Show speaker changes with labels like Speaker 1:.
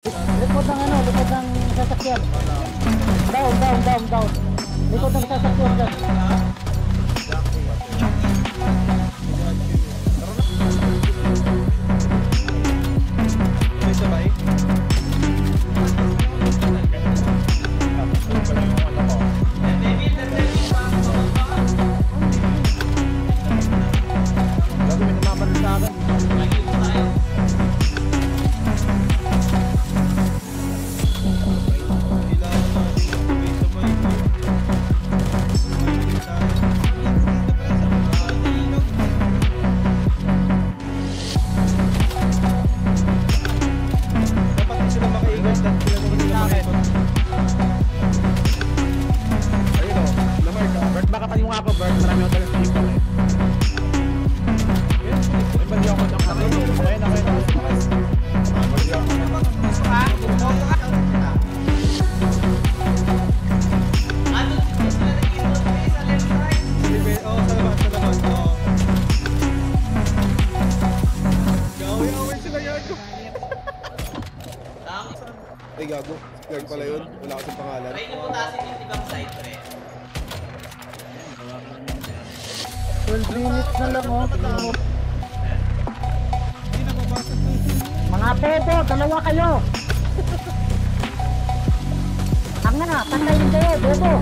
Speaker 1: Likod ng ano, likod ng sasakyan. Down. Likod ng sasakyan dyan.
Speaker 2: May sabay? Gabi may namamal sa akin. Baka pa yung ako, Bert, marami ako talagang people eh. May bali ako ng kakay. Okay na. Ay gago, Greg pala yun. Wala kasing pangalan.
Speaker 3: Try nyo putasin yung ibang side, pre.
Speaker 1: 12 minutes na lang oh. Mga pedo, dalawa kayo. Tanga na, pantayin kayo, bobo.